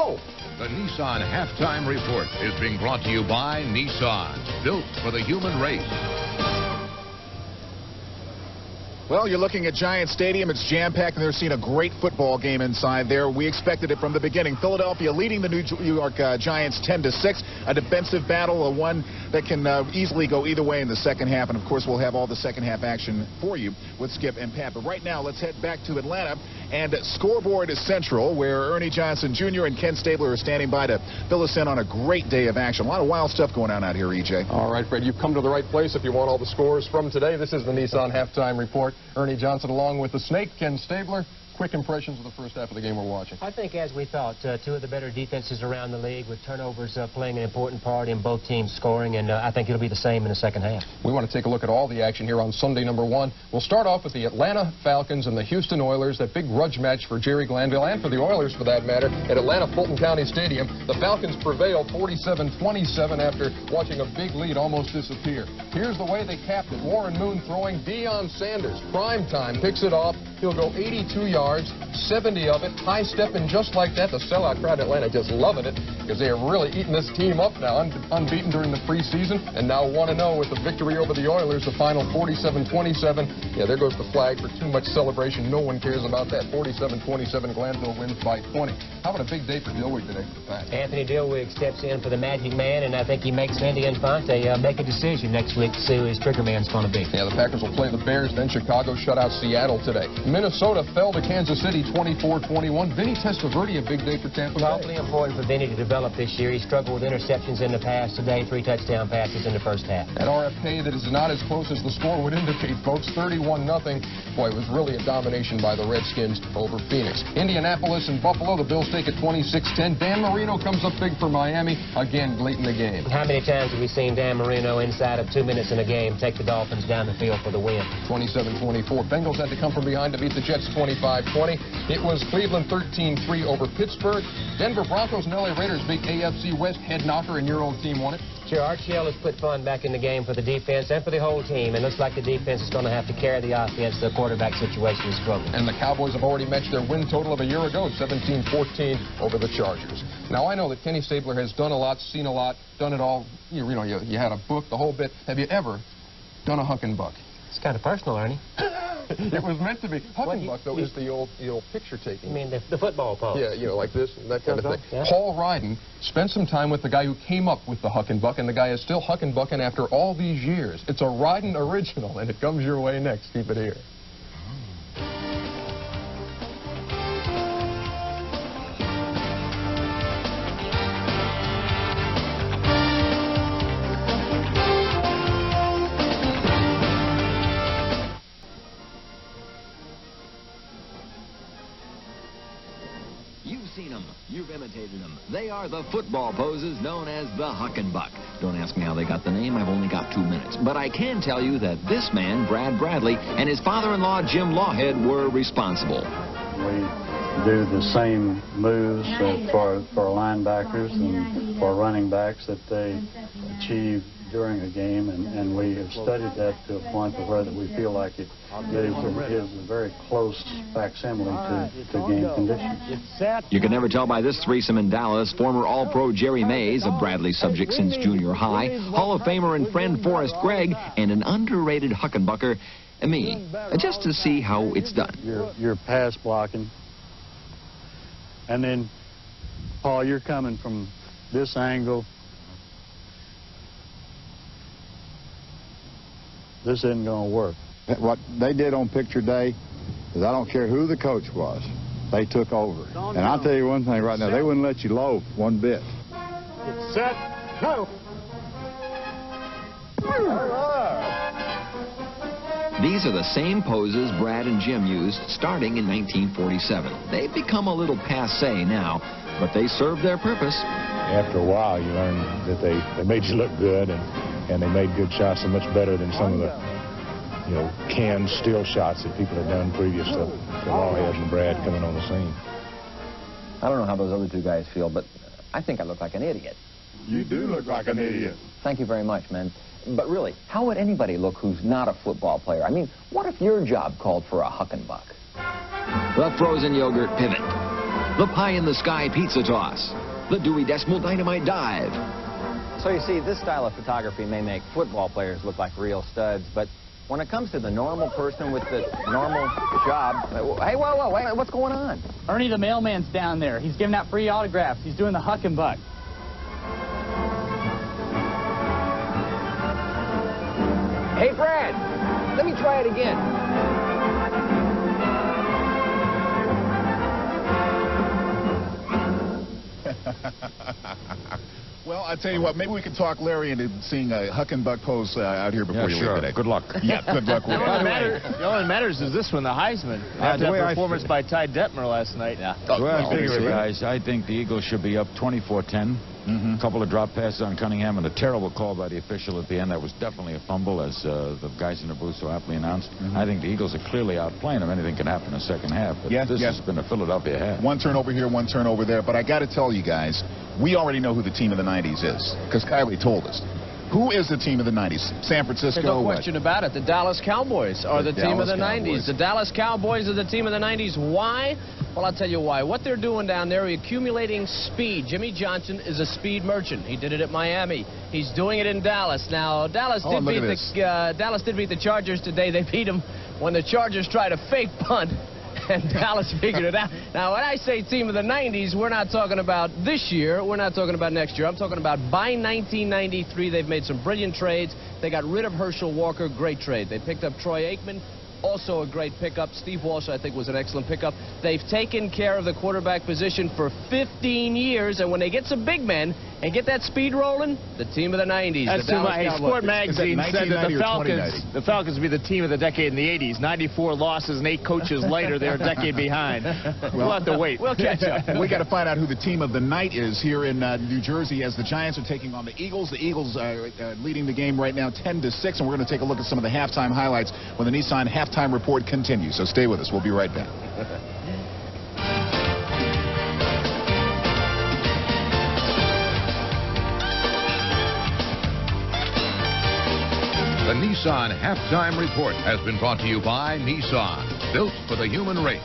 go. The Nissan Halftime Report is being brought to you by Nissan, built for the human race. Well, you're looking at Giant Stadium. It's jam-packed, and they're seeing a great football game inside there. We expected it from the beginning. Philadelphia leading the New York Giants 10-6. A defensive battle, one that can easily go either way in the second half. And, of course, we'll have all the second-half action for you with Skip and Pat. But right now, let's head back to Atlanta. And Scoreboard is Central, where Ernie Johnson Jr. and Ken Stabler are standing by to fill us in on a great day of action. A lot of wild stuff going on out here, EJ. All right, Fred, you've come to the right place if you want all the scores from today. This is the Nissan Halftime Report. Ernie Johnson along with the Snake, Ken Stabler. Quick impressions of the first half of the game we're watching. I think, as we thought, two of the better defenses around the league, with turnovers playing an important part in both teams scoring, and I think it'll be the same in the second half. We want to take a look at all the action here on Sunday number 1. We'll start off with the Atlanta Falcons and the Houston Oilers, that big grudge match for Jerry Glanville and for the Oilers, for that matter, at Atlanta Fulton County Stadium. The Falcons prevail 47-27 after watching a big lead almost disappear. Here's the way they capped it. Warren Moon throwing. Deion Sanders, prime time, picks it off. He'll go 82 yards, 70 of it, high stepping just like that. The sellout crowd in Atlanta just loving it, because they are really eating this team up now, unbeaten during the preseason, and now 1-0 with the victory over the Oilers, the final 47-27. Yeah, there goes the flag for too much celebration. No one cares about that. 47-27, Glanville wins by 20. How about a big day for Dillwig today for the Packers? Anthony Dillwig steps in for the Magic Man, and I think he makes Andy Infante make a decision next week to see who his trigger man's going to be. Yeah, the Packers will play the Bears, then Chicago shut out Seattle today. Minnesota fell to Kansas City 24-21. Vinny Testaverde, a big day for Tampa Bay. Awfully important for Vinny to develop this year. He struggled with interceptions in the past. Today, 3 touchdown passes in the first half. That RFK that is not as close as the score would indicate, folks. 31-0. Boy, it was really a domination by the Redskins over Phoenix. Indianapolis and Buffalo, the Bills take it 26-10. Dan Marino comes up big for Miami, again late in the game. How many times have we seen Dan Marino inside of 2 minutes in a game take the Dolphins down the field for the win? 27-24. Bengals had to come from behind to beat the Jets 25-20. It was Cleveland 13-3 over Pittsburgh. Denver Broncos and LA Raiders beat AFC West head knocker, and your old team won it. Sure, Archie Ellis put fun back in the game for the defense and for the whole team. And looks like the defense is going to have to carry the offense. The quarterback situation is struggling. And the Cowboys have already matched their win total of a year ago, 17-14 over the Chargers. Now, I know that Kenny Stabler has done a lot, seen a lot, done it all. You had a book, the whole bit. Have you ever done a huck and buck? It's kind of personal, Ernie. It was meant to be. Huck and buck, though, is the old picture taking. You mean the football pose? Yeah, like this, that kind of thing. Yeah. Paul Ryden spent some time with the guy who came up with the huck and buck, and the guy is still huck and bucking after all these years. It's a Ryden original, and it comes your way next. Keep it here. You've seen them. You've imitated them. They are the football poses known as the huck and buck. Don't ask me how they got the name. I've only got 2 minutes. But I can tell you that this man, Brad Bradley, and his father-in-law, Jim Lawhead, were responsible. We do the same moves for linebackers and for running backs that they achieve during a game, and we have studied that to a point where that we feel like it is a very close facsimile to game conditions. You can never tell by this threesome in Dallas. Former All-Pro Jerry Mays, a Bradley subject since junior high, Hall of Famer and friend Forrest Gregg, and an underrated huckenbucker, me, just to see how it's done. You're pass blocking, and then, Paul, you're coming from this angle. This isn't going to work. What they did on picture day is, I don't care who the coach was, they took over. And I'll tell you one thing right now, they wouldn't let you loaf one bit. Set, go. These are the same poses Brad and Jim used starting in 1947. They've become a little passé now, but they serve their purpose. After a while, you learn that they made you look good, and they made good shots so much better than some of the, canned still shots that people had done previous to Lawhead and Brad coming on the scene. I don't know how those other two guys feel, but I think I look like an idiot. You do look like an idiot. Thank you very much, man. But really, how would anybody look who's not a football player? I mean, what if your job called for a huck and buck? The frozen yogurt pivot. the pie-in-the-sky pizza toss, the Dewey Decimal Dynamite dive. So you see, this style of photography may make football players look like real studs, but when it comes to the normal person with the normal job, hey, whoa, wait, what's going on? Ernie the mailman's down there. He's giving out free autographs. He's doing the huck and buck. Hey, Brad, let me try it again. Well, I tell you what, maybe we could talk Larry into seeing a huck and buck pose out here before you leave today. Good luck. Yeah, good luck with it. The only matters is this one, the Heisman. After that performance by Ty Detmer last night. Yeah. Well, guys, I think the Eagles should be up 24-10. A couple of drop passes on Cunningham and a terrible call by the official at the end. That was definitely a fumble, as the guys in the booth so aptly announced. I think the Eagles are clearly outplaying them. Anything can happen in the second half. But this has been a Philadelphia half. One turnover here, one turnover there. But I got to tell you guys, we already know who the team of the 90s is, because Kylie told us. Who is the team of the 90s? San Francisco? There's no question about it. The Dallas Cowboys are the team of the 90s. The Dallas Cowboys are the team of the 90s. Why? Well, I'll tell you why. What they're doing down there, accumulating speed. Jimmy Johnson is a speed merchant. He did it at Miami. He's doing it in Dallas. Now, Dallas did beat the Chargers today. They beat them when the Chargers tried a fake punt. And Dallas figured it out. Now, when I say team of the 90s, we're not talking about this year. We're not talking about next year. I'm talking about by 1993, they've made some brilliant trades. They got rid of Herschel Walker. Great trade. They picked up Troy Aikman. Also a great pickup. Steve Walsh, I think, was an excellent pickup. They've taken care of the quarterback position for 15 years, and when they get some big men and get that speed rolling, the team of the 90s. That's too much. Sport Magazine said that the Falcons would be the team of the decade in the 80s. 94 losses and 8 coaches later, they're a decade behind. We'll have to wait. We'll catch up. We got to find out who the team of the night is here in New Jersey as the Giants are taking on the Eagles. The Eagles are leading the game right now 10-6, and we're going to take a look at some of the halftime highlights when the Nissan halftime report continues. So stay with us. We'll be right back. The Nissan Halftime Report has been brought to you by Nissan, built for the human race.